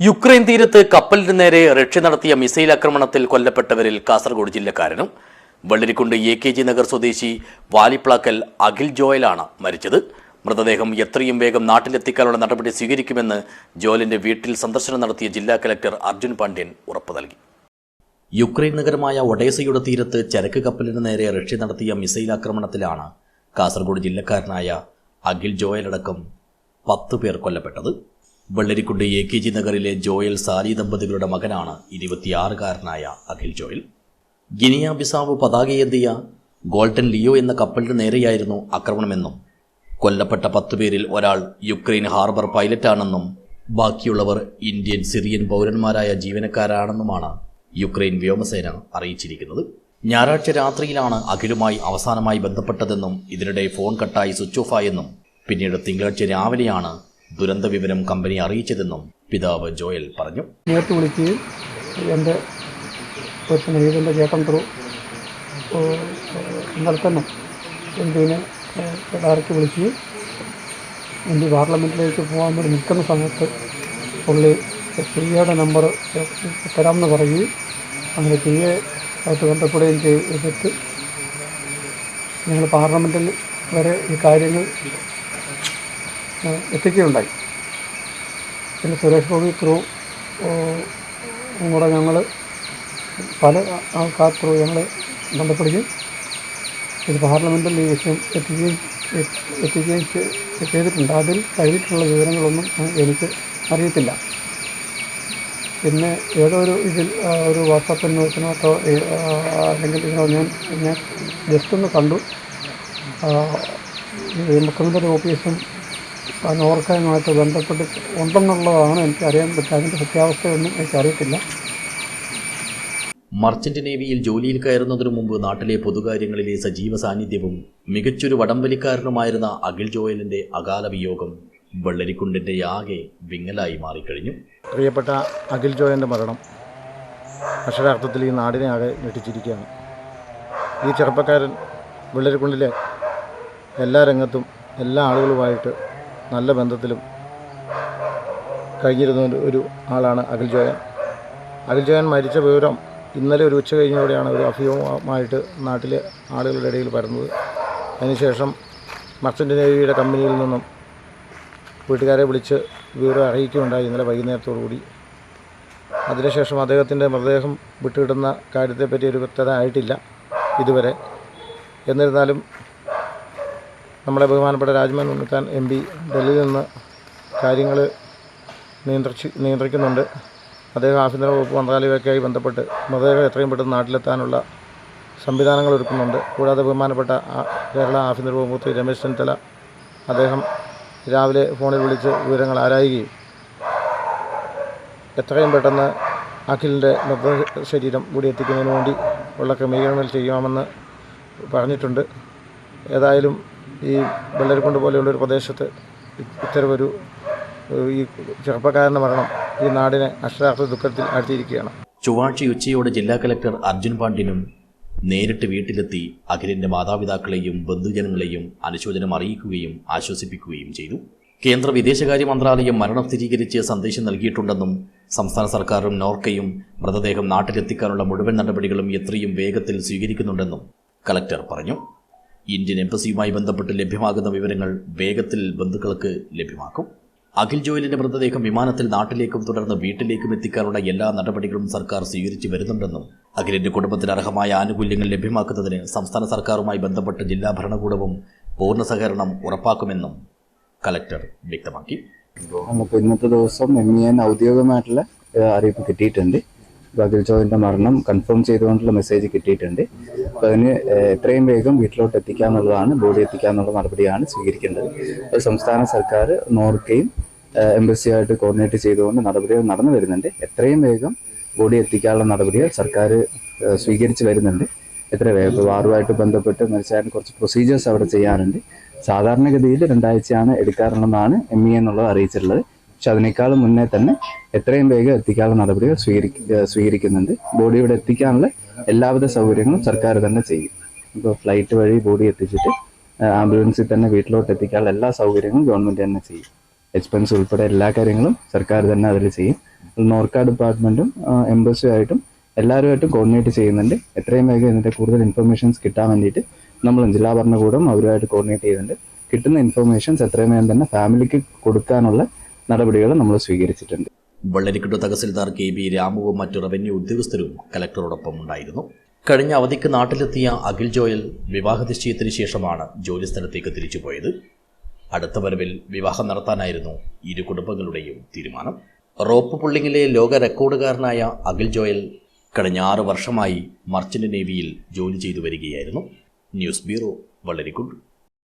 Ukraine തീരത്ത് കപ്പലിന് നേരെ റഷ്യ നടത്തിയ മിസൈൽ ആക്രമണത്തിൽ കൊല്ലപ്പെട്ടവരിൽ കാസർഗോഡ് ജില്ലക്കാരനും വെള്ളരിക്കുണ്ട് AKG നഗർ സ്വദേശി വാലിപ്ലാക്കൽ അഖിൽ ജോയലാണ് മരിച്ചത്. മൃതദേഹം എത്രയും വേഗം നാട്ടിലെത്തിക്കാനുള്ള നടപടി സ്വീകരിക്കുമെന്ന് ജോയലിന്റെ വീട്ടിൽ സന്ദർശനം നടത്തിയ ജില്ലാ കലക്ടർ അർജുൻ പാണ്ഡ്യൻ ഉറപ്പു നൽകി. യുക്രൈൻ നഗരമായ ഒഡേസയുടെ തീരത്ത് ചരക്ക് കപ്പലിന് നേരെ റഷ്യ നടത്തിയ മിസൈൽ ആക്രമണത്തിലാണ് കാസർഗോഡ് ജില്ലക്കാരനായ അഖിൽ ജോയലടക്കം 10 പേർ കൊല്ലപ്പെട്ടത്. വെള്ളരിക്കുണ്ട് AKG നഗറിലെ ജോയൽ സാലി ദമ്പതികളുടെ മകനാണ് 26-കാരനായ അഖിൽ ജോയൽ. ഗിനിയ ബിസാവു പതാകയേന്തിയ ഗോൾഡൻ ലിയോ എന്ന കപ്പലിന് നേരെയായിരുന്നു ആക്രമണമെന്നും കൊല്ലപ്പെട്ട 10 പേരിൽ ഒരാൾ യുക്രൈൻ ഹാർബർ പൈലറ്റാണെന്നും ബാക്കിയുള്ളവർ ഇന്ത്യൻ സിറിയൻ പൗരന്മാരായ ജീവനക്കാരാണെന്നുമാണ് യുക്രൈൻ വ്യോമസേന അറിയിച്ചിരിക്കുന്നത്. ഞായറാഴ്ച രാത്രിയിലാണ് അഖിലുമായി അവസാനമായി ബന്ധപ്പെട്ടതെന്നും ഇതിനിടെ ഫോൺ കട്ടായി സ്വിച്ച് ഓഫായെന്നും പിന്നീട് തിങ്കളാഴ്ച രാവിലെയാണ് ദുരന്ത വിവരം കമ്പനി അറിയിച്ചതെന്നും പിതാവ് ജോയൽ പറഞ്ഞു. നേരത്തെ വിളിക്കുകയും എൻ്റെ സ്നേഹിതൻ്റെ ചേട്ടൻ ത്രൂ ഇന്നലെ തന്നെ എന്തിനെ ഡയറക്റ്റ് വിളിക്കുകയും ഇന്ത്യ പാർലമെൻറ്റിലേക്ക് പോകാൻ വേണ്ടി നിൽക്കുന്ന സമയത്ത് പുള്ളി PA നമ്പർ തരാമെന്ന് പറയുകയും അങ്ങനെ PA ആയിട്ട് ബന്ധപ്പെടുകയും ചെയ്തിട്ട് ഞങ്ങൾ പാർലമെൻറ്റിൽ വരെ ഈ കാര്യങ്ങൾ എത്തിക്കുകയുണ്ടായി. പിന്നെ സുരേഷ് ഗോപി ത്രൂ കൂടെ ഞങ്ങൾ പല ആൾക്കാർ ത്രൂ ഞങ്ങൾ ബന്ധപ്പെടുകയും ഇത് പാർലമെൻറ്റിൽ ഈ വിഷയം എത്തിക്കുകയും ചെയ്തിട്ടുണ്ട്. അതിൽ കഴിഞ്ഞിട്ടുള്ള വിവരങ്ങളൊന്നും എനിക്ക് അറിയത്തില്ല. പിന്നെ ഏതോ ഒരു ഇതിൽ ഒരു വാട്സാപ്പ് ന്യൂസിനകത്തോ അല്ലെങ്കിൽ ഇതിനോ ഞാൻ ജസ്റ്റ് ഒന്ന് കണ്ടു. മുഖ്യമന്ത്രി ഓഫീസും നോർക്കയുമായിട്ട് ബന്ധപ്പെട്ട് ഉണ്ടെന്നുള്ളതാണ് എനിക്കറിയാൻ പറ്റുക. അതിൻ്റെ സത്യാവസ്ഥയൊന്നും എനിക്കറിയത്തില്ല. മർച്ചന്റ് നേവിയിൽ ജോലിയിൽ കയറുന്നതിനു മുമ്പ് നാട്ടിലെ പൊതുകാര്യങ്ങളിലെ സജീവ സാന്നിധ്യവും മികച്ചൊരു വടംവലിക്കാരനുമായിരുന്ന അഖിൽ ജോയലിന്റെ അകാല വിയോഗം വെള്ളരിക്കുണ്ടിന്റെ ആകെ വിങ്ങലായി മാറിക്കഴിഞ്ഞു. പ്രിയപ്പെട്ട അഖിൽ ജോയലിന്റെ മരണം അക്ഷരാർത്ഥത്തിൽ ഈ നാടിനെ ആകെ ഞെട്ടിച്ചിരിക്കുകയാണ്. ഈ ചെറുപ്പക്കാരൻ വെള്ളരിക്കുണ്ടിലെ എല്ലാ രംഗത്തും എല്ലാ ആളുകളുമായിട്ട് നല്ല ബന്ധത്തിലും കഴിഞ്ഞിരുന്ന ഒരു ആളാണ് അഖിൽ ജോയൻ. അഖിൽ ജോയൻ മരിച്ച വിവരം ഇന്നലെ ഒരു ഉച്ച കഴിഞ്ഞോടെയാണ് ഒരു അഭ്യൂഹമായിട്ട് നാട്ടിലെ ആളുകളുടെ ഇടയിൽ പരന്നത്. അതിനുശേഷം മർച്ചൻ്റ് നേവിയുടെ കമ്പനിയിൽ നിന്നും വീട്ടുകാരെ വിളിച്ച് വിവരം അറിയിക്കുകയുണ്ടായി ഇന്നലെ വൈകുന്നേരത്തോടുകൂടി. അതിനുശേഷം അദ്ദേഹത്തിൻ്റെ മൃതദേഹം വിട്ടുകിട്ടുന്ന കാര്യത്തെപ്പറ്റി ഒരു വ്യക്തത ആയിട്ടില്ല ഇതുവരെ. എന്നിരുന്നാലും നമ്മുടെ ബഹുമാനപ്പെട്ട രാജ്മോഹൻ ഉണ്ണിത്താൻ MP ഡൽഹിയിൽ നിന്ന് കാര്യങ്ങൾ നിയന്ത്രിക്കുന്നുണ്ട്. അദ്ദേഹം ആഭ്യന്തര വകുപ്പ് മന്ത്രാലയമൊക്കെയായി ബന്ധപ്പെട്ട് മൃതദേഹം എത്രയും പെട്ടെന്ന് നാട്ടിലെത്താനുള്ള സംവിധാനങ്ങൾ ഒരുക്കുന്നുണ്ട്. കൂടാതെ ബഹുമാനപ്പെട്ട കേരള ആഭ്യന്തര വകുപ്പ് മന്ത്രി രമേശ് ചെന്നിത്തല അദ്ദേഹം രാവിലെ ഫോണിൽ വിളിച്ച് വിവരങ്ങൾ ആരായുകയും എത്രയും പെട്ടെന്ന് അഖിലിൻ്റെ മൃതദേഹ ശരീരം കൂടി എത്തിക്കുന്നതിന് വേണ്ടി ഉള്ള ക്രമീകരണങ്ങൾ ചെയ്യാമെന്ന് പറഞ്ഞിട്ടുണ്ട്. ഏതായാലും ഈ വെള്ളരിക്കുണ്ട് പോലെയുള്ളൊരു പ്രദേശത്ത് ഇത്തരമൊരു ഈ ചെറുപ്പക്കാരൻ്റെ മരണം ഈ നാടിനെ അക്ഷരാർത്ഥ ദുഃഖത്തിൽ ആഴ്ത്തിയിരിക്കുകയാണ്. ചൊവ്വാഴ്ച ഉച്ചയോടെ ജില്ലാ കലക്ടർ അർജുൻ പാണ്ഡ്യനും നേരിട്ട് വീട്ടിലെത്തി അഖിലിന്റെ മാതാപിതാക്കളെയും ബന്ധുജനങ്ങളെയും അനുശോചനം അറിയിക്കുകയും ആശ്വസിപ്പിക്കുകയും ചെയ്തു. കേന്ദ്ര വിദേശകാര്യ മന്ത്രാലയം മരണം സ്ഥിരീകരിച്ച് സന്ദേശം നൽകിയിട്ടുണ്ടെന്നും സംസ്ഥാന സർക്കാരും നോർക്കയും മൃതദേഹം നാട്ടിലെത്തിക്കാനുള്ള മുഴുവൻ നടപടികളും എത്രയും വേഗത്തിൽ സ്വീകരിക്കുന്നുണ്ടെന്നും കലക്ടർ പറഞ്ഞു. ഇന്ത്യൻ എംബസിയുമായി ബന്ധപ്പെട്ട് ലഭ്യമാകുന്ന വിവരങ്ങൾ വേഗത്തിൽ ബന്ധുക്കൾക്ക് ലഭ്യമാക്കും. അഖിൽ ജോയലിന്റെ മൃതദേഹം വിമാനത്തിൽ നാട്ടിലേക്കും തുടർന്ന് വീട്ടിലേക്കും എത്തിക്കാനുള്ള എല്ലാ നടപടികളും സർക്കാർ സ്വീകരിച്ചു വരുന്നുണ്ടെന്നും അഖിലിന്റെ കുടുംബത്തിന് അർഹമായ ആനുകൂല്യങ്ങൾ ലഭ്യമാക്കുന്നതിന് സംസ്ഥാന സർക്കാരുമായി ബന്ധപ്പെട്ട് ജില്ലാ ഭരണകൂടവും പൂർണ്ണ സഹകരണം ഉറപ്പാക്കുമെന്നും കലക്ടർ വ്യക്തമാക്കി. നമുക്ക് ഇന്നത്തെ ദിവസം MEN ഔദ്യോഗികമായിട്ടുള്ള അറിയിപ്പ് കിട്ടിയിട്ടുണ്ട്. അഖിൽ ജോയലിന്റെ മരണം കൺഫേം ചെയ്തുകൊണ്ടുള്ള മെസ്സേജ് കിട്ടിയിട്ടുണ്ട്. അപ്പോൾ അതിന് എത്രയും വേഗം വീട്ടിലോട്ട് എത്തിക്കാന്നുള്ളതാണ്, ബോഡി എത്തിക്കാന്നുള്ള നടപടിയാണ് സ്വീകരിക്കേണ്ടത്. അത് സംസ്ഥാന സർക്കാർ നോർക്കയും എംബസിയായിട്ട് കോർഡിനേറ്റ് ചെയ്തുകൊണ്ട് നടപടികൾ നടന്നു വരുന്നുണ്ട്. എത്രയും വേഗം ബോഡി എത്തിക്കാനുള്ള നടപടികൾ സർക്കാർ സ്വീകരിച്ച് വരുന്നുണ്ട്. എത്ര വേഗം വാറുമായിട്ട് ബന്ധപ്പെട്ട് മരിച്ചാലും കുറച്ച് പ്രൊസീജിയേഴ്സ് അവിടെ ചെയ്യാനുണ്ട്. സാധാരണഗതിയിൽ 2 ആഴ്ചയാണ് എടുക്കാറുള്ളതെന്നാണ് MEN എന്നുള്ളത് അറിയിച്ചിട്ടുള്ളത്. പക്ഷെ അതിനേക്കാളും മുന്നേ തന്നെ എത്രയും വേഗം എത്തിക്കാനുള്ള നടപടികൾ സ്വീകരിക്കുന്നുണ്ട്. ബോഡി ഇവിടെ എത്തിക്കാനുള്ള എല്ലാവിധ സൗകര്യങ്ങളും സർക്കാർ തന്നെ ചെയ്യും. ഇപ്പോൾ ഫ്ലൈറ്റ് വഴി ബോഡി എത്തിച്ചിട്ട് ആംബുലൻസിൽ തന്നെ വീട്ടിലോട്ട് എത്തിക്കാനുള്ള എല്ലാ സൗകര്യങ്ങളും ഗവൺമെൻറ് തന്നെ ചെയ്യും. എക്സ്പെൻസ് ഉൾപ്പെടെ എല്ലാ കാര്യങ്ങളും സർക്കാർ തന്നെ അതിൽ ചെയ്യും. നോർക്ക ഡിപ്പാർട്ട്മെൻറ്റും എംബസിയുമായിട്ടും എല്ലാവരുമായിട്ടും കോർഡിനേറ്റ് ചെയ്യുന്നുണ്ട്. എത്രയും വേഗം ഇതിൻ്റെ കൂടുതൽ ഇൻഫർമേഷൻസ് കിട്ടാൻ വേണ്ടിയിട്ട് നമ്മളും ജില്ലാ ഭരണകൂടം അവരുമായിട്ട് കോർഡിനേറ്റ് ചെയ്യുന്നുണ്ട്. കിട്ടുന്ന ഇൻഫർമേഷൻസ് എത്രയും വേഗം തന്നെ ഫാമിലിക്ക് കൊടുക്കാനുള്ള നടപടികൾ നമ്മൾ സ്വീകരിച്ചിട്ടുണ്ട്. വെള്ളരിക്കുണ്ട് തഹസിൽദാർ KB രാമുവും മറ്റു റവന്യൂ ഉദ്യോഗസ്ഥരും കലക്ടറോടൊപ്പം ഉണ്ടായിരുന്നു. കഴിഞ്ഞ അവധിക്ക് നാട്ടിലെത്തിയ അഖിൽ ജോയൽ വിവാഹ നിശ്ചയത്തിന് ശേഷമാണ് ജോലിസ്ഥലത്തേക്ക് തിരിച്ചുപോയത്. അടുത്ത വരവിൽ വിവാഹം നടത്താനായിരുന്നു ഇരു കുടുംബങ്ങളുടെയും തീരുമാനം. റോപ്പ് പുള്ളിങ്ങിലെ ലോക റെക്കോർഡുകാരനായ അഖിൽ ജോയൽ കഴിഞ്ഞ 6 വർഷമായി മർച്ചന്റ് നേവിയിൽ ജോലി ചെയ്തു വരികയായിരുന്നു. News bureau, Vellarikundu.